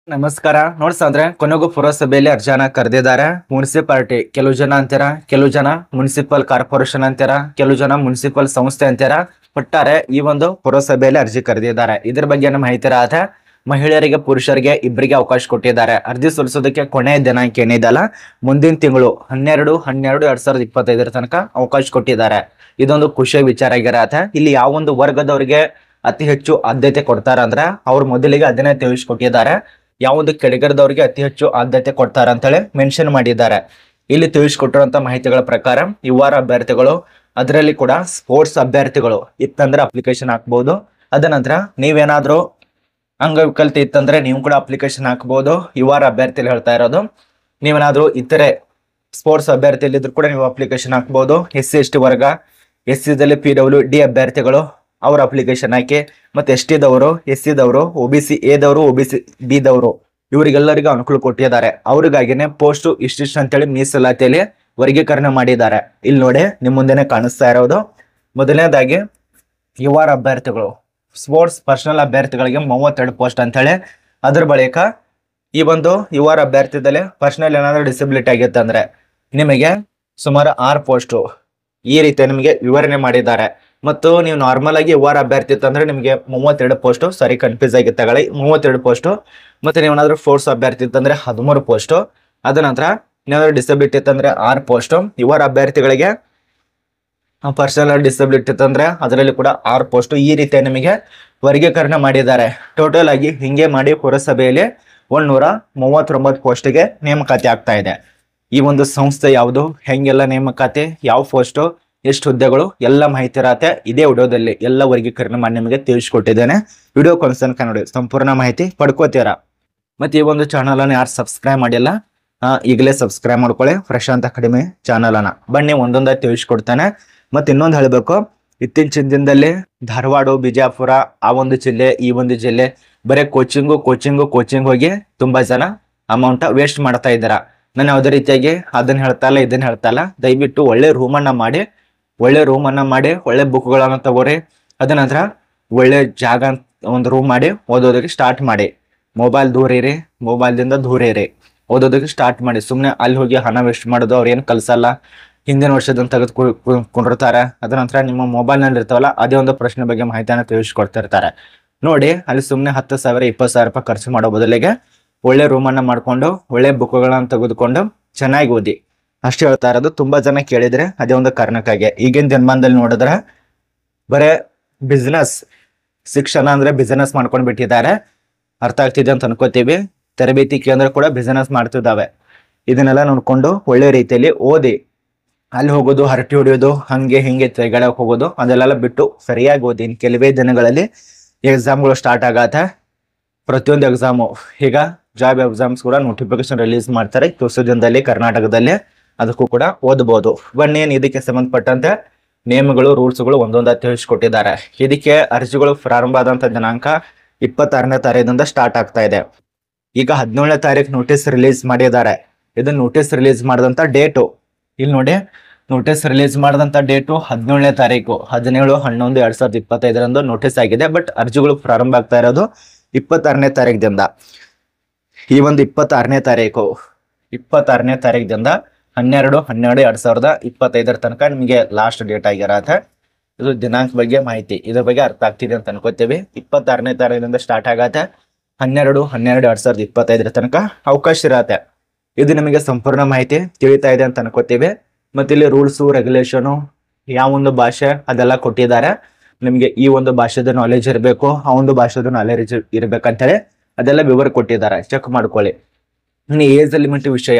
ನಮಸ್ಕಾರ ನೋಡ್ಸಂದ್ರೆ ಕೊನೆಗೂ ಪುರಸಭೆಯಲ್ಲಿ ಅರ್ಜಿನ ಕರೆದಿದ್ದಾರೆ. ಮುನ್ಸಿಪಾಲಿಟಿ ಕೆಲವು ಜನ ಅಂತಾರ, ಕೆಲವು ಜನ ಮುನ್ಸಿಪಲ್ ಕಾರ್ಪೊರೇಷನ್ ಅಂತಾರ, ಕೆಲವು ಜನ ಮುನ್ಸಿಪಲ್ ಸಂಸ್ಥೆ ಅಂತಾರ. ಒಟ್ಟಾರೆ ಈ ಒಂದು ಪುರಸಭೆಯಲ್ಲಿ ಅರ್ಜಿ ಕರೆದಿದ್ದಾರೆ. ಇದ್ರ ಬಗ್ಗೆ ನಮ್ಮ ಮಾಹಿತಿ ರಾಧ ಮಹಿಳೆಯರಿಗೆ ಪುರುಷರಿಗೆ ಇಬ್ಬರಿಗೆ ಅವಕಾಶ ಕೊಟ್ಟಿದ್ದಾರೆ. ಅರ್ಜಿ ಸಲ್ಲಿಸೋದಕ್ಕೆ ಕೊನೆಯ ದಿನಾಂಕ ಏನಿದೆಲ್ಲ ಮುಂದಿನ ತಿಂಗಳು 12/12/2025 ತನಕ ಅವಕಾಶ ಕೊಟ್ಟಿದ್ದಾರೆ. ಇದೊಂದು ಖುಷಿಯ ವಿಚಾರ ಆಗಿರತ್ತೆ. ಇಲ್ಲಿ ಯಾವ ಒಂದು ವರ್ಗದವರಿಗೆ ಅತಿ ಹೆಚ್ಚು ಆದ್ಯತೆ ಕೊಡ್ತಾರ ಅಂದ್ರ ಅವ್ರು ಮೊದಲಿಗೆ ಅದನ್ನೇ ತಿಳಿಸ್ಕೊಟ್ಟಿದ್ದಾರೆ. ಯಾವೊಂದು ಕೆಳಗರದವ್ರಿಗೆ ಅತಿ ಹೆಚ್ಚು ಆದ್ಯತೆ ಕೊಡ್ತಾರ ಅಂತೇಳಿ ಮೆನ್ಷನ್ ಮಾಡಿದ್ದಾರೆ. ಇಲ್ಲಿ ತಿಳಿಸ್ಕೊಟ್ಟಿರುವಂತ ಮಾಹಿತಿಗಳ ಪ್ರಕಾರ ಯುವ ಅಭ್ಯರ್ಥಿಗಳು, ಅದರಲ್ಲಿ ಕೂಡ ಸ್ಪೋರ್ಟ್ಸ್ ಅಭ್ಯರ್ಥಿಗಳು ಇತ್ತಂದ್ರೆ ಅಪ್ಲಿಕೇಶನ್ ಹಾಕ್ಬಹುದು. ಅದ ನಂತರ ನೀವೇನಾದ್ರೂ ಅಂಗವಿಕಲತೆ ಇತ್ತಂದ್ರೆ ನೀವು ಕೂಡ ಅಪ್ಲಿಕೇಶನ್ ಹಾಕ್ಬಹುದು. ಯುವ ಅಭ್ಯರ್ಥಿ ಹೇಳ್ತಾ ಇರೋದು, ನೀವೇನಾದ್ರೂ ಇತರೆ ಸ್ಪೋರ್ಟ್ಸ್ ಅಭ್ಯರ್ಥಿಯಲ್ಲಿ ಇದ್ರು ಕೂಡ ನೀವು ಅಪ್ಲಿಕೇಶನ್ ಹಾಕ್ಬಹುದು. SC/ST ವರ್ಗ, SC ದಲ್ಲಿ PWD ಅಭ್ಯರ್ಥಿಗಳು ಅವ್ರ ಅಪ್ಲಿಕೇಶನ್ ಹಾಕಿ, ಮತ್ತೆ ST ದವರು, SC ದವರು, OBC A ದವರು, OBC B ದವರು ಇವರಿಗೆಲ್ಲರಿಗೂ ಅನುಕೂಲ ಕೊಟ್ಟಿದ್ದಾರೆ. ಅವ್ರಿಗಾಗಿನೇ ಪೋಸ್ಟ್ ಇಷ್ಟಿಷ್ಟು ಅಂತೇಳಿ ಮೀಸಲಾತಿಯಲ್ಲಿ ವರ್ಗೀಕರಣ ಮಾಡಿದ್ದಾರೆ. ಇಲ್ಲಿ ನೋಡಿ ನಿಮ್ ಮುಂದೆನೆ ಕಾಣಿಸ್ತಾ ಇರೋದು, ಮೊದಲನೇದಾಗಿ ಯುವ ಅಭ್ಯರ್ಥಿಗಳು ಸ್ಪೋರ್ಟ್ಸ್ ಪರ್ಸನಲ್ ಅಭ್ಯರ್ಥಿಗಳಿಗೆ 32 ಪೋಸ್ಟ್ ಅಂತೇಳಿ. ಅದ್ರ ಬಳಿಕ ಈ ಒಂದು ಯುವ ಅಭ್ಯರ್ಥಿದಲ್ಲಿ ಪರ್ಸನಲ್ ಏನಾದ್ರೂ ಡಿಸಬಿಲಿಟಿ ಆಗಿತ್ತು ಅಂದ್ರೆ ನಿಮಗೆ ಸುಮಾರು 6 ಪೋಸ್ಟ್ ಈ ರೀತಿ ನಿಮಗೆ ವಿವರಣೆ ಮಾಡಿದ್ದಾರೆ. ಮತ್ತು ನೀವು ನಾರ್ಮಲ್ ಆಗಿ ಯುವ ಅಭ್ಯರ್ಥಿ ಇತ್ತಂದ್ರೆ ನಿಮಗೆ 32 ಪೋಸ್ಟ್, ಸಾರಿ ಕನ್ಫ್ಯೂಸ್ ಆಗಿ ತಗೊಳ್ಳಿ, 32 ಪೋಸ್ಟ್. ಮತ್ತೆ ನೀವೇನಾದ್ರೂ ಫೋರ್ಸ್ ಅಭ್ಯರ್ಥಿ ಇತ್ತಂದ್ರೆ 13 ಪೋಸ್ಟ್. ಅದ ನಂತರ ನೀವೇನಾದ್ರೂ ಡಿಸಬಿಲಿಟಿ ಇತ್ತಂದ್ರೆ 6 ಪೋಸ್ಟ್. ಯುವ ಅಭ್ಯರ್ಥಿಗಳಿಗೆ ಪರ್ಸನಲ್ ಡಿಸಬಿಲಿಟಿ ಇತ್ತಂದ್ರೆ ಅದರಲ್ಲಿ ಕೂಡ 6 ಪೋಸ್ಟ್. ಈ ರೀತಿ ನಿಮಗೆ ವರ್ಗೀಕರಣ ಮಾಡಿದ್ದಾರೆ. ಟೋಟಲ್ ಆಗಿ ಹಿಂಗೆ ಮಾಡಿ ಪುರಸಭೆಯಲ್ಲಿ 139 ಪೋಸ್ಟ್ಗೆ ನೇಮಕಾತಿ ಆಗ್ತಾ ಇದೆ. ಈ ಒಂದು ಸಂಸ್ಥೆ ಯಾವುದು, ಹೆಂಗೆಲ್ಲ ನೇಮಕಾತಿ, ಯಾವ ಪೋಸ್ಟ್, ಎಷ್ಟು ಹುದ್ದೆಗಳು, ಎಲ್ಲ ಮಾಹಿತಿ ಇರತ್ತೆ. ಇದೇ ವಿಡಿಯೋದಲ್ಲಿ ಎಲ್ಲ ವರ್ಗೀಕರಣ ಮಾಡಿ ನಿಮಗೆ ತಿಳಿಸ್ಕೊಟ್ಟಿದ್ದೇನೆ. ವಿಡಿಯೋ ಕೊನೆತನಕ ನೋಡಿ, ಸಂಪೂರ್ಣ ಮಾಹಿತಿ ಪಡ್ಕೋತೀರಾ. ಮತ್ತೆ ಈ ಒಂದು ಚಾನಲ್ ಅನ್ನು ಯಾರು ಸಬ್ಸ್ಕ್ರೈಬ್ ಮಾಡಿಲ್ಲ ಈಗಲೇ ಸಬ್ಸ್ಕ್ರೈಬ್ ಮಾಡ್ಕೊಳ್ಳಿ. ಪ್ರಶಾಂತ್ ಅಕಾಡೆಮಿ ಚಾನಲ್ ಅನ್ನ ಬನ್ನಿ ಒಂದೊಂದಾಗಿ ತಿಳಿಸ್ಕೊಡ್ತಾನೆ. ಮತ್ತೆ ಇನ್ನೊಂದು ಹೇಳಬೇಕು, ಇತ್ತೀಚಿನ ದಿನದಲ್ಲಿ ಧಾರವಾಡ, ಬಿಜಾಪುರ ಆ ಒಂದು ಜಿಲ್ಲೆ, ಈ ಒಂದು ಜಿಲ್ಲೆ ಬರೀ ಕೋಚಿಂಗ್ ಹೋಗಿ ತುಂಬಾ ಜನ ಅಮೌಂಟ್ ವೇಸ್ಟ್ ಮಾಡ್ತಾ ಇದ್ದಾರ. ನಾನು ಯಾವುದೇ ರೀತಿಯಾಗಿ ಅದನ್ನ ಹೇಳ್ತಾ ಇಲ್ಲ, ಇದನ್ನ ಹೇಳ್ತಾ ಇಲ್ಲ. ದಯವಿಟ್ಟು ಒಳ್ಳೆ ರೂಮನ್ನ ಮಾಡಿ, ಒಳ್ಳೆ ಬುಕ್ಗಳನ್ನ ತಗೋರಿ. ಅದ ನಂತರ ಒಳ್ಳೆ ಜಾಗ ಒಂದು ರೂಮ್ ಮಾಡಿ ಓದೋದಕ್ಕೆ ಸ್ಟಾರ್ಟ್ ಮಾಡಿ. ಮೊಬೈಲ್ದಿಂದ ದೂರ ಇರಿ, ಓದೋದಕ್ಕೆ ಸ್ಟಾರ್ಟ್ ಮಾಡಿ. ಸುಮ್ಮನೆ ಅಲ್ಲಿ ಹೋಗಿ ಹಣ ವೇಸ್ಟ್ ಮಾಡೋದು ಅವ್ರು ಏನು ಕಲ್ಸಲ್ಲ. ಹಿಂದಿನ ವರ್ಷದನ್ನ ತೆಗೆದುಕೊಂಡಿರ್ತಾರೆ. ಅದ ನಂತರ ನಿಮ್ಮ ಮೊಬೈಲ್ನಲ್ಲಿ ಇರ್ತಾವಲ್ಲ ಅದೇ ಒಂದು ಪ್ರಶ್ನೆ ಬಗ್ಗೆ ಮಾಹಿತಿಯನ್ನು ತಿಳಿಸ್ಕೊಡ್ತಿರ್ತಾರೆ. ನೋಡಿ, ಅಲ್ಲಿ ಸುಮ್ಮನೆ 10,000 20,000 ರೂಪಾಯಿ ಖರ್ಚು ಮಾಡೋ ಬದಲಿಗೆ ಒಳ್ಳೆ ರೂಮನ್ನ ಮಾಡ್ಕೊಂಡು ಒಳ್ಳೆ ಬುಕ್ಗಳನ್ನ ತೆಗೆದುಕೊಂಡು ಚೆನ್ನಾಗಿ ಓದಿ. ಅಷ್ಟೇ ಹೇಳ್ತಾ ಇರೋದು. ತುಂಬಾ ಜನ ಕೇಳಿದ್ರೆ ಅದೇ ಒಂದು ಕಾರಣಕ್ಕಾಗಿ. ಈಗಿನ ದಿನಮಾನದಲ್ಲಿ ನೋಡಿದ್ರೆ ಬರೇ ಬಿಸ್ನೆಸ್, ಶಿಕ್ಷಣ ಅಂದ್ರೆ ಬಿಸ್ನೆಸ್ ಮಾಡ್ಕೊಂಡು ಬಿಟ್ಟಿದ್ದಾರೆ. ಅರ್ಥ ಆಗ್ತಿದೆ ಅಂತ ಅನ್ಕೋತೀವಿ. ತರಬೇತಿ ಕೇಂದ್ರ ಕೂಡ ಬಿಸ್ನೆಸ್ ಮಾಡ್ತಿದ್ದಾವೆ. ಇದನ್ನೆಲ್ಲ ನೋಡ್ಕೊಂಡು ಒಳ್ಳೆ ರೀತಿಯಲ್ಲಿ ಓದಿ. ಅಲ್ಲಿ ಹೋಗೋದು, ಹರಟಿ ಹೊಡಿಯೋದು, ಹಂಗೆ ಹಿಂಗೆ ತಿರುಗಾಡಕ್ಕೆ ಹೋಗೋದು ಅದೆಲ್ಲ ಬಿಟ್ಟು ಸರಿಯಾಗಿ ಓದಿ. ಇನ್ನು ಕೆಲವೇ ದಿನಗಳಲ್ಲಿ ಎಕ್ಸಾಮ್ಗಳು ಸ್ಟಾರ್ಟ್ ಆಗತ್ತೆ. ಪ್ರತಿಯೊಂದು ಎಕ್ಸಾಮು ಈಗ ಜಾಬ್ ಎಕ್ಸಾಮ್ಸ್ ಕೂಡ ನೋಟಿಫಿಕೇಶನ್ ರಿಲೀಸ್ ಮಾಡ್ತಾರೆ ತುಸು ದಿನದಲ್ಲಿ ಕರ್ನಾಟಕದಲ್ಲಿ. ಅದಕ್ಕೂ ಕೂಡ ಓದಬಹುದು. ಬನ್ನಿ, ಇದಕ್ಕೆ ಸಂಬಂಧಪಟ್ಟಂತೆ ನಿಯಮಗಳು, ರೂಲ್ಸ್ಗಳು ಒಂದೊಂದಾಗಿ ತಿಳಿಸ್ಕೊಟ್ಟಿದ್ದಾರೆ. ಇದಕ್ಕೆ ಅರ್ಜಿಗಳು ಪ್ರಾರಂಭ ಆದಂತ ದಿನಾಂಕ 26ನೇ ತಾರೀಕಿನಿಂದ ಸ್ಟಾರ್ಟ್ ಆಗ್ತಾ ಇದೆ. ಈಗ 17ನೇ ತಾರೀಕು ನೋಟಿಸ್ ರಿಲೀಸ್ ಮಾಡಿದ್ದಾರೆ. ಇದು ನೋಟಿಸ್ ರಿಲೀಸ್ ಮಾಡಿದಂತ ಡೇಟು. ಇಲ್ಲಿ ನೋಡಿ, ನೋಟಿಸ್ ರಿಲೀಸ್ ಮಾಡಿದಂತ ಡೇಟು 17ನೇ ತಾರೀಕು 17/11/2025 ನೋಟಿಸ್ ಆಗಿದೆ. ಬಟ್ ಅರ್ಜಿಗಳು ಪ್ರಾರಂಭ ಆಗ್ತಾ ಇರೋದು 26ನೇ ತಾರೀಕಿನಿಂದ. ಈ ಒಂದು 26ನೇ ತಾರೀಕಿನಿಂದ 12/12/2025 ತನಕ ನಿಮಗೆ ಲಾಸ್ಟ್ ಡೇಟ್ ಆಗಿರತ್ತೆ. ಇದು ದಿನಾಂಕ ಬಗ್ಗೆ ಮಾಹಿತಿ, ಇದ್ರ ಬಗ್ಗೆ ಅರ್ಥ ಆಗ್ತಿದೆ ಅಂತ ಅನ್ಕೋತೀವಿ. 26ನೇ ತಾರೀಕಿನಿಂದ ಸ್ಟಾರ್ಟ್ ಆಗತ್ತೆ. 12/12/2025 ತನಕ ಅವಕಾಶ ಇರತ್ತೆ. ಇದು ನಿಮಗೆ ಸಂಪೂರ್ಣ ಮಾಹಿತಿ ತಿಳಿತಾ ಇದೆ ಅಂತ ಅನ್ಕೋತೀವಿ. ಮತ್ತೆ ಇಲ್ಲಿ ರೂಲ್ಸು, ರೆಗ್ಯುಲೇಷನು, ಯಾವ ಒಂದು ಭಾಷೆ ಅದೆಲ್ಲ ಕೊಟ್ಟಿದ್ದಾರೆ. ನಿಮಗೆ ಈ ಒಂದು ಭಾಷೆದ ನಾಲೆಜ್ ಇರಬೇಕು, ಆ ಒಂದು ಭಾಷೆದ ನಾಲೆಜ್ ಇರ್ಬೇಕಂತೇಳಿ ಅದೆಲ್ಲ ವಿವರ ಕೊಟ್ಟಿದ್ದಾರೆ. ಚೆಕ್ ಮಾಡ್ಕೊಳ್ಳಿ. ಇನ್ನು ಏಜ್ ಲಿಮಿಟ್ ವಿಷಯ,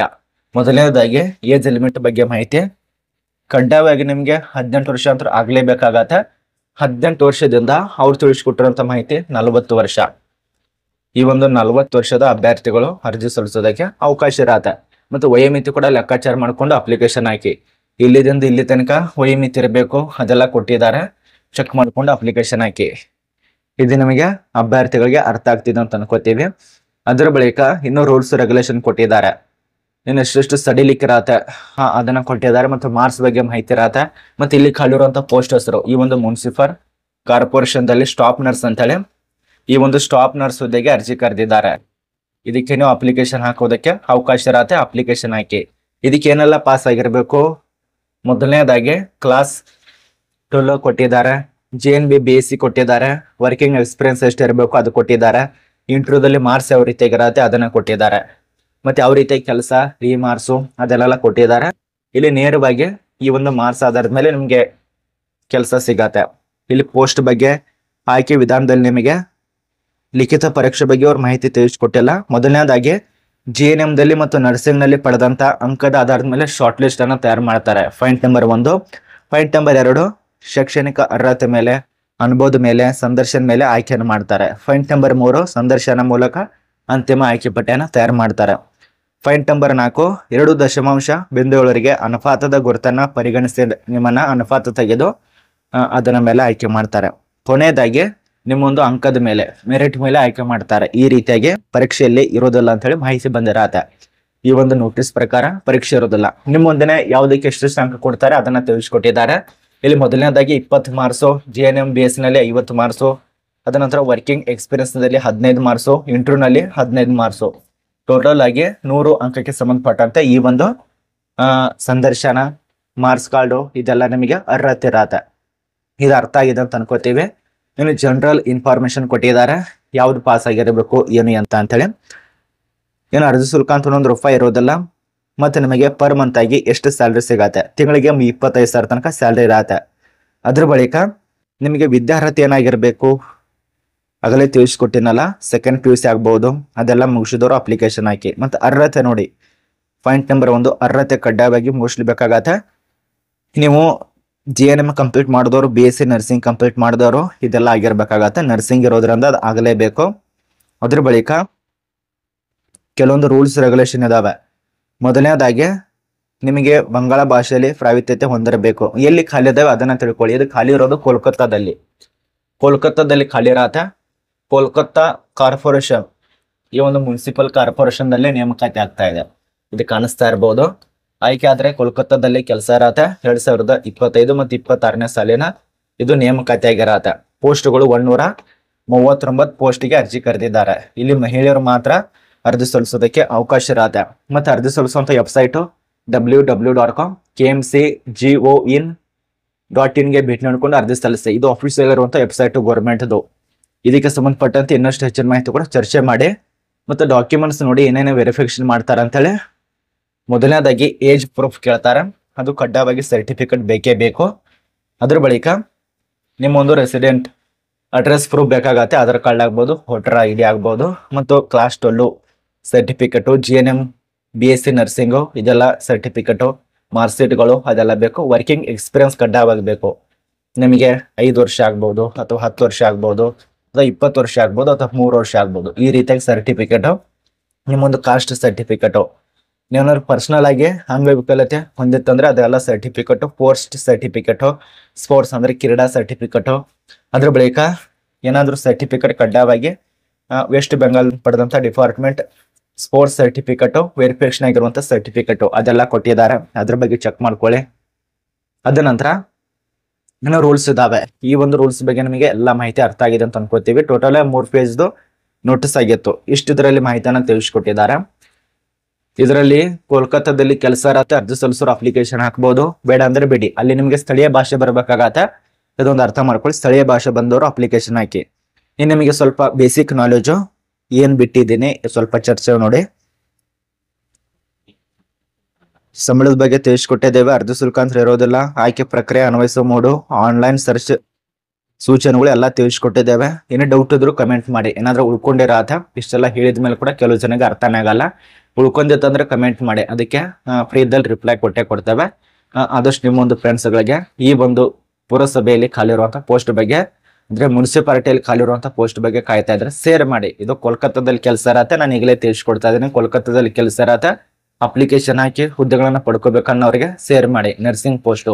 ಮೊದಲನೇದಾಗಿ ಏಜ್ ಲಿಮಿಟ್ ಬಗ್ಗೆ ಮಾಹಿತಿ. ಕಡ್ಡಾಯವಾಗಿ ನಿಮಗೆ 18 ವರ್ಷ ಅಂತ ಆಗ್ಲೇಬೇಕಾಗತ್ತೆ. 18 ವರ್ಷದಿಂದ ಅವ್ರು ತಿಳಿಸ್ಕೊಟ್ಟಿರುವಂತ ಮಾಹಿತಿ 40 ವರ್ಷ. ಈ ಒಂದು 40 ವರ್ಷದ ಅಭ್ಯರ್ಥಿಗಳು ಅರ್ಜಿ ಸಲ್ಲಿಸೋದಕ್ಕೆ ಅವಕಾಶ ಇರತ್ತೆ. ಮತ್ತು ವಯೋಮಿತಿ ಕೂಡ ಲೆಕ್ಕಾಚಾರ ಮಾಡ್ಕೊಂಡು ಅಪ್ಲಿಕೇಶನ್ ಹಾಕಿ. ಇಲ್ಲಿದಿಂದ ಇಲ್ಲಿ ತನಕ ವಯೋಮಿತಿ ಇರಬೇಕು, ಅದೆಲ್ಲ ಕೊಟ್ಟಿದ್ದಾರೆ. ಚೆಕ್ ಮಾಡ್ಕೊಂಡು ಅಪ್ಲಿಕೇಶನ್ ಹಾಕಿ. ಇದು ನಮಗೆ ಅಭ್ಯರ್ಥಿಗಳಿಗೆ ಅರ್ಥ ಆಗ್ತಿದೆ ಅಂತ ಅನ್ಕೋತೀವಿ. ಅದರ ಬಳಿಕ ಇನ್ನೂ ರೂಲ್ಸ್ ರೆಗ್ಯುಲೇಷನ್ ಕೊಟ್ಟಿದ್ದಾರೆ. ಇನ್ನು ಎಷ್ಟೆಷ್ಟು ಸಡಿಲಿಕ್ಕೆ ಇರತ್ತೆ ಅದನ್ನ ಕೊಟ್ಟಿದ್ದಾರೆ. ಮತ್ತು ಮಾರ್ಕ್ಸ್ ಬಗ್ಗೆ ಮಾಹಿತಿ ಇರತ್ತೆ. ಮತ್ತೆ ಇಲ್ಲಿ ಖಾಲಿರುವಂತ ಪೋಸ್ಟ್ ಹೆಸರು, ಈ ಒಂದು ಮುನ್ಸಿಪಲ್ ಕಾರ್ಪೊರೇಷನ್ ದಲ್ಲಿ ಸ್ಟಾಫ್ ನರ್ಸ್ ಅಂತೇಳಿ ಈ ಒಂದು ಸ್ಟಾಫ್ ನರ್ಸ್ ಹುದ್ದೆಗೆ ಅರ್ಜಿ ಕರೆದಿದ್ದಾರೆ. ಇದಕ್ಕೆ ನೀವು ಅಪ್ಲಿಕೇಶನ್ ಹಾಕೋದಕ್ಕೆ ಅವಕಾಶ ಇರತ್ತೆ. ಅಪ್ಲಿಕೇಶನ್ ಹಾಕಿ. ಇದಕ್ಕೆ ಏನೆಲ್ಲ ಪಾಸ್ ಆಗಿರ್ಬೇಕು? ಮೊದಲನೇದಾಗಿ ಕ್ಲಾಸ್ 12 ಕೊಟ್ಟಿದ್ದಾರೆ. JNB BSc ಕೊಟ್ಟಿದ್ದಾರೆ. ವರ್ಕಿಂಗ್ ಎಕ್ಸ್ಪೀರಿಯನ್ಸ್ ಎಷ್ಟು ಇರಬೇಕು ಅದು ಕೊಟ್ಟಿದ್ದಾರೆ. ಇಂಟರ್ವ್ಯೂದಲ್ಲಿ ಮಾರ್ಕ್ಸ್ ಯಾವ ರೀತಿಯಾಗಿರತ್ತೆ ಅದನ್ನ ಕೊಟ್ಟಿದ್ದಾರೆ. ಮತ್ತೆ ಯಾವ ರೀತಿ ಕೆಲಸ ಮಾರ್ಕ್ಸು ಅದೆಲ್ಲ ಕೊಟ್ಟಿದ್ದಾರೆ. ಇಲ್ಲಿ ನೇರವಾಗಿ ಈ ಒಂದು ಮಾರ್ಕ್ಸ್ ಆಧಾರದ ಮೇಲೆ ನಿಮ್ಗೆ ಕೆಲಸ ಸಿಗತ್ತೆ. ಇಲ್ಲಿ ಪೋಸ್ಟ್ ಬಗ್ಗೆ ಆಯ್ಕೆ ವಿಧಾನದಲ್ಲಿ ನಿಮಗೆ ಲಿಖಿತ ಪರೀಕ್ಷೆ ಬಗ್ಗೆ ಅವ್ರ ಮಾಹಿತಿ ತಿಳಿಸ್ಕೊಟ್ಟಿಲ್ಲ. ಮೊದಲನೇದಾಗಿ GNM ದಲ್ಲಿ ಮತ್ತು ನರ್ಸಿಂಗ್ ನಲ್ಲಿ ಪಡೆದಂತ ಅಂಕದ ಆಧಾರದ ಮೇಲೆ ಶಾರ್ಟ್ ಲಿಸ್ಟ್ ಅನ್ನು ತಯಾರು ಮಾಡ್ತಾರೆ. Point number 1. ಪಾಯಿಂಟ್ ನಂಬರ್ 2, ಶೈಕ್ಷಣಿಕ ಅರ್ಹತೆ ಮೇಲೆ, ಅನುಭವದ ಮೇಲೆ, ಸಂದರ್ಶನ ಮೇಲೆ ಆಯ್ಕೆಯನ್ನು ಮಾಡ್ತಾರೆ. ಪಾಯಿಂಟ್ ನಂಬರ್ 3, ಸಂದರ್ಶನ ಮೂಲಕ ಅಂತಿಮ ಆಯ್ಕೆ ಪಟ್ಟಿಯನ್ನು ತಯಾರು ಮಾಡ್ತಾರೆ. ಪಾಯಿಂಟ್ ನಂಬರ್ 4, 2.7 ಅನುಪಾತದ ಗುರುತನ್ನ ಪರಿಗಣಿಸಿ ನಿಮ್ಮನ್ನ ಅನುಪಾತ ತೆಗೆದು ಅದರ ಮೇಲೆ ಆಯ್ಕೆ ಮಾಡ್ತಾರೆ. ಕೊನೆಯದಾಗಿ ನಿಮ್ಮೊಂದು ಅಂಕದ ಮೇಲೆ ಮೆರಿಟ್ ಮೇಲೆ ಆಯ್ಕೆ ಮಾಡ್ತಾರೆ. ಈ ರೀತಿಯಾಗಿ ಪರೀಕ್ಷೆಯಲ್ಲಿ ಇರೋದಿಲ್ಲ ಅಂತ ಹೇಳಿ ಮಾಹಿತಿ ಬಂದಿರತ್ತೆ. ಈ ಒಂದು ನೋಟಿಸ್ ಪ್ರಕಾರ ಪರೀಕ್ಷೆ ಇರೋದಿಲ್ಲ. ನಿಮ್ಮ ಮುಂದೆ ಯಾವುದಕ್ಕೆ ಎಷ್ಟೆಷ್ಟು ಅಂಕ ಕೊಡ್ತಾರೆ ಅದನ್ನ ತಿಳಿಸ್ಕೊಟ್ಟಿದ್ದಾರೆ. ಇಲ್ಲಿ ಮೊದಲನೇದಾಗಿ 20 ಮಾರ್ಕ್ಸು, JNM BSc ನಲ್ಲಿ 50 ಮಾರ್ಕ್ಸು, ಅದ ನಂತರ ವರ್ಕಿಂಗ್ ಎಕ್ಸ್ಪೀರಿಯನ್ಸ್ ನಲ್ಲಿ 15 ಮಾರ್ಕ್ಸು, ಇಂಟರ್ವ್ಯೂ ನಲ್ಲಿ 15 ಮಾರ್ಕ್ಸು. ಟೋಟಲ್ ಆಗಿ 100 ಅಂಕಕ್ಕೆ ಸಂಬಂಧಪಟ್ಟಂತೆ ಈ ಒಂದು ಸಂದರ್ಶನ, ಮಾರ್ಕ್ಸ್ ಕಾರ್ಡು ಇದೆಲ್ಲ ನಿಮಗೆ ಅರ್ಹತೆ ಇರತ್ತೆ. ಇದು ಅರ್ಥ ಆಗಿದೆ ಅಂತ ಅನ್ಕೋತೀವಿ. ಇನ್ನು ಜನರಲ್ ಇನ್ಫಾರ್ಮೇಶನ್ ಕೊಟ್ಟಿದ್ದಾರೆ, ಯಾವ್ದು ಪಾಸ್ ಆಗಿರಬೇಕು ಏನು ಅಂತ ಹೇಳಿ. ಏನು ಅರ್ಜಿ ಶುಲ್ಕ ಅಂತ ₹1 ಇರೋದಿಲ್ಲ. ಮತ್ತೆ ನಿಮಗೆ ಪರ್ ಮಂತ್ ಆಗಿ ಎಷ್ಟು ಸ್ಯಾಲ್ರಿ ಸಿಗತ್ತೆ? ತಿಂಗಳಿಗೆ 25,000 ತನಕ ಸ್ಯಾಲ್ರಿ ಇರತ್ತೆ. ಅದ್ರ ಬಳಿಕ ನಿಮಗೆ ವಿದ್ಯಾರ್ಹತೆ ಏನಾಗಿರ್ಬೇಕು ಆಗಲೇ ತಿಳಿಸ್ಕೊಟ್ಟಿನಲ್ಲ, ಸೆಕೆಂಡ್ PUC ಆಗ್ಬಹುದು. ಅದೆಲ್ಲ ಮುಗಿಸಿದವರು ಅಪ್ಲಿಕೇಶನ್ ಹಾಕಿ. ಮತ್ತೆ ಅರ್ಹತೆ ನೋಡಿ, ಪಾಯಿಂಟ್ ನಂಬರ್ 1, ಅರ್ಹತೆ ಕಡ್ಡಾಯವಾಗಿ ಮುಗಿಸ್ಬೇಕಾಗತ್ತೆ. ನೀವು JNM ಕಂಪ್ಲೀಟ್ ಮಾಡಿದವರು, BSc ನರ್ಸಿಂಗ್ ಕಂಪ್ಲೀಟ್ ಮಾಡಿದವರು ಇದೆಲ್ಲ ಆಗಿರ್ಬೇಕಾಗತ್ತೆ. ನರ್ಸಿಂಗ್ ಇರೋದ್ರಿಂದ ಅದು ಆಗಲೇಬೇಕು. ಅದ್ರ ಬಳಿಕ ಕೆಲವೊಂದು ರೂಲ್ಸ್ ರೆಗ್ಯುಲೇಷನ್ ಇದಾವೆ. ಮೊದಲನೇದಾಗಿ ನಿಮಗೆ ಬಂಗಾಳ ಭಾಷೆಯಲ್ಲಿ ಪ್ರಾವೀಣ್ಯತೆ ಹೊಂದಿರಬೇಕು. ಎಲ್ಲಿ ಖಾಲಿ ಇದಾವೆ ಅದನ್ನ ತಿಳ್ಕೊಳ್ಳಿ. ಇದು ಖಾಲಿ ಇರೋದು ಕೋಲ್ಕತ್ತಾದಲ್ಲಿ ಖಾಲಿ ಇರತ್ತೆ. ಕೋಲ್ಕತ್ತಾ ಕಾರ್ಪೊರೇಷನ್, ಈ ಒಂದು ಮುನ್ಸಿಪಲ್ ಕಾರ್ಪೊರೇಷನ್ ನಲ್ಲಿ ನೇಮಕಾತಿ ಆಗ್ತಾ ಇದೆ. ಇದು ಕಾಣಿಸ್ತಾ ಇರಬಹುದು. ಆಯ್ಕೆ ಆದ್ರೆ ಕೋಲ್ಕತ್ತಾದಲ್ಲಿ ಕೆಲಸ ಇರತ್ತೆ. 2025 ಮತ್ತು 26ನೇ ಸಾಲಿನ ಇದು ನೇಮಕಾತಿ ಆಗಿರತ್ತೆ. ಪೋಸ್ಟ್ಗಳು 139 ಪೋಸ್ಟ್ಗೆ ಅರ್ಜಿ ಕರೆದಿದ್ದಾರೆ. ಇಲ್ಲಿ ಮಹಿಳೆಯರು ಮಾತ್ರ ಅರ್ಜಿ ಸಲ್ಲಿಸೋದಕ್ಕೆ ಅವಕಾಶ ಇರತ್ತೆ. ಮತ್ತೆ ಅರ್ಜಿ ಸಲ್ಲಿಸುವಂತ ವೆಬ್ಸೈಟ್ www.kmcgoin.in ಗೆ ಭೇಟಿ ನೀಡಿಕೊಂಡು ಅರ್ಜಿ ಸಲ್ಲಿಸಿ. ಇದು ಆಫೀಸಿಯಲ್ ಇರುವಂತ ವೆಬ್ಸೈಟ್ ಗೌರ್ಮೆಂಟ್ದು. ಇದಕ್ಕೆ ಸಂಬಂಧಪಟ್ಟಂತೆ ಇನ್ನಷ್ಟು ಹೆಚ್ಚಿನ ಮಾಹಿತಿ ಕೂಡ ಚರ್ಚೆ ಮಾಡಿ. ಮತ್ತೆ ಡಾಕ್ಯುಮೆಂಟ್ಸ್ ನೋಡಿ ಏನೇನು ವೆರಿಫಿಕೇಶನ್ ಮಾಡ್ತಾರೆ ಅಂತೇಳಿ. ಮೊದಲನೇದಾಗಿ ಏಜ್ ಪ್ರೂಫ್ ಕೇಳ್ತಾರೆ, ಅದು ಕಡ್ಡಾಯವಾಗಿ ಸರ್ಟಿಫಿಕೇಟ್ ಬೇಕೇ ಬೇಕು. ಅದ್ರ ಬಳಿಕ ನಿಮ್ಮೊಂದು ರೆಸಿಡೆಂಟ್ ಅಡ್ರೆಸ್ ಪ್ರೂಫ್ ಬೇಕಾಗತ್ತೆ. ಆಧಾರ್ ಕಾರ್ಡ್ ಆಗ್ಬೋದು, ವೋಟರ್ ID ಆಗ್ಬೋದು, ಮತ್ತು class 12 certificate, JNM BSc nursing ಇದೆಲ್ಲ ಸರ್ಟಿಫಿಕೇಟು, ಮಾರ್ಕ್ಶೀಟ್ಗಳು ಅದೆಲ್ಲ ಬೇಕು. ವರ್ಕಿಂಗ್ ಎಕ್ಸ್ಪೀರಿಯನ್ಸ್ ಕಡ್ಡಾಯವಾಗಿ ಬೇಕು. ನಿಮಗೆ 5 ವರ್ಷ ಆಗ್ಬೋದು, ಅಥವಾ 10 ವರ್ಷ ಆಗ್ಬೋದು, ಅಥವಾ 20 ವರ್ಷ ಆಗ್ಬೋದು, ಅಥವಾ 3 ವರ್ಷ ಆಗ್ಬೋದು. ಈ ರೀತಿಯಾಗಿ ಸರ್ಟಿಫಿಕೇಟು, ನಿಮ್ಮೊಂದು ಕಾಸ್ಟ್ ಸರ್ಟಿಫಿಕೇಟು, ನೀವೇನಾದ್ರು ಪರ್ಸನಲ್ ಆಗಿ ಅಂಗವಿಕಲತೆ ಹೊಂದಿತ್ತಂದ್ರೆ ಅದೆಲ್ಲ ಸರ್ಟಿಫಿಕೇಟು, ಪೋಸ್ಟ್ ಸರ್ಟಿಫಿಕೇಟು, ಸ್ಪೋರ್ಟ್ಸ್ ಅಂದ್ರೆ ಕ್ರೀಡಾ ಸರ್ಟಿಫಿಕೇಟು. ಅದ್ರ ಬಳಿಕ ಏನಾದರೂ ಸರ್ಟಿಫಿಕೇಟ್ ಕಡ್ಡಾಯವಾಗಿ ವೆಸ್ಟ್ ಬೆಂಗಾಲ್ ಪಡೆದಂಥ ಡಿಪಾರ್ಟ್ಮೆಂಟ್ ಸ್ಪೋರ್ಟ್ಸ್ ಸರ್ಟಿಫಿಕೇಟು, ವೆರಿಫಿಕೇಶನ್ ಆಗಿರುವಂಥ ಸರ್ಟಿಫಿಕೇಟು ಅದೆಲ್ಲ ಕೊಟ್ಟಿದ್ದಾರೆ. ಅದ್ರ ಬಗ್ಗೆ ಚೆಕ್ ಮಾಡ್ಕೊಳ್ಳಿ. ಅದ ನಂತರ ಇನ್ನೂ ರೂಲ್ಸ್ ಇದಾವೆ. ಈ ಒಂದು ರೂಲ್ಸ್ ಬಗ್ಗೆ ನಿಮಗೆ ಎಲ್ಲ ಮಾಹಿತಿ ಅರ್ಥ ಆಗಿದೆ ಅಂತ ಅನ್ಕೋತೀವಿ. ಟೋಟಲ್ 3 ಪೇಜ್ದು ನೋಟಿಸ್ ಆಗಿತ್ತು. ಇದರಲ್ಲಿ ಮಾಹಿತಿಯನ್ನು ತಿಳಿಸ್ಕೊಟ್ಟಿದ್ದಾರೆ. ಇದರಲ್ಲಿ ಕೋಲ್ಕತ್ತಾದಲ್ಲಿ ಕೆಲಸ ಇರತ್ತೆ. ಅರ್ಜಿ ಸಲ್ಲಿಸೋರು ಅಪ್ಲಿಕೇಶನ್ ಹಾಕ್ಬೋದು, ಬೇಡ ಅಂದ್ರೆ ಬಿಡಿ. ಅಲ್ಲಿ ನಿಮಗೆ ಸ್ಥಳೀಯ ಭಾಷೆ ಬರಬೇಕಾಗತ್ತೆ. ಇದೊಂದು ಅರ್ಥ ಮಾಡ್ಕೊಳ್ಳಿ. ಸ್ಥಳೀಯ ಭಾಷೆ ಬಂದವರು ಅಪ್ಲಿಕೇಶನ್ ಹಾಕಿ. ಇನ್ನು ನಿಮಗೆ ಸ್ವಲ್ಪ ಬೇಸಿಕ್ ನಾಲೆಜು ಏನ್ ಬಿಟ್ಟಿದ್ದೀನಿ ಸ್ವಲ್ಪ ಚರ್ಚೆ ನೋಡಿ. ಸಂಬಳದ ಬಗ್ಗೆ ತಿಳಿಸ್ಕೊಟ್ಟಿದ್ದೇವೆ. ಅರ್ಜಿ ಶುಲ್ಕ ಅಂತ ಇರೋದಿಲ್ಲ. ಆಯ್ಕೆ ಪ್ರಕ್ರಿಯೆ, ಅನ್ವಯಿಸೋ ಮೂಡು, ಆನ್ಲೈನ್ ಸರ್ಚ್ ಸೂಚನೆಗಳು ಎಲ್ಲ ತಿಳಿಸ್ಕೊಟ್ಟಿದ್ದೇವೆ. ಏನೇ ಡೌಟ್ ಇದ್ರು ಕಮೆಂಟ್ ಮಾಡಿ. ಏನಾದ್ರೂ ಉಳ್ಕೊಂಡಿರತ್ತೆ ಇಷ್ಟೆಲ್ಲ ಹೇಳಿದ ಮೇಲೆ ಕೂಡ ಕೆಲವು ಜನಕ್ಕೆ ಅರ್ಥನೇ ಆಗಲ್ಲ. ಉಳ್ಕೊಂಡಿತ್ತಂದ್ರೆ ಕಮೆಂಟ್ ಮಾಡಿ, ಅದಕ್ಕೆ ಫ್ರೀದಲ್ಲಿ ರಿಪ್ಲೈ ಕೊಡ್ತೇವೆ. ಆದಷ್ಟು ನಿಮ್ಮ ಒಂದು ಫ್ರೆಂಡ್ಸ್ಗಳಿಗೆ ಈ ಒಂದು ಪುರಸಭೆಯಲ್ಲಿ ಖಾಲಿ ಇರುವಂತ ಪೋಸ್ಟ್ ಬಗ್ಗೆ, ಅಂದ್ರೆ ಮುನ್ಸಿಪಾಲಿಟಿಯಲ್ಲಿ ಖಾಲಿ ಇರುವಂತ ಪೋಸ್ಟ್ ಬಗ್ಗೆ ಕಾಯ್ತಾ ಇದ್ರೆ ಶೇರ್ ಮಾಡಿ. ಇದು ಕೋಲ್ಕತ್ತಾದಲ್ಲಿ ಕೆಲಸ ಇರತ್ತೆ. ನಾನು ಈಗಲೇ ತಿಳಿಸ್ಕೊಡ್ತಾ ಇದ್ದೀನಿ. ಕೋಲ್ಕತ್ತಾದಲ್ಲಿ ಕೆಲಸ ಇರತ್ತೆ. ಅಪ್ಲಿಕೇಶನ್ ಹಾಕಿ ಹುದ್ದೆಗಳನ್ನ ಪಡ್ಕೋಬೇಕನ್ನೋರಿಗೆ ಶೇರ್ ಮಾಡಿ. Nursing post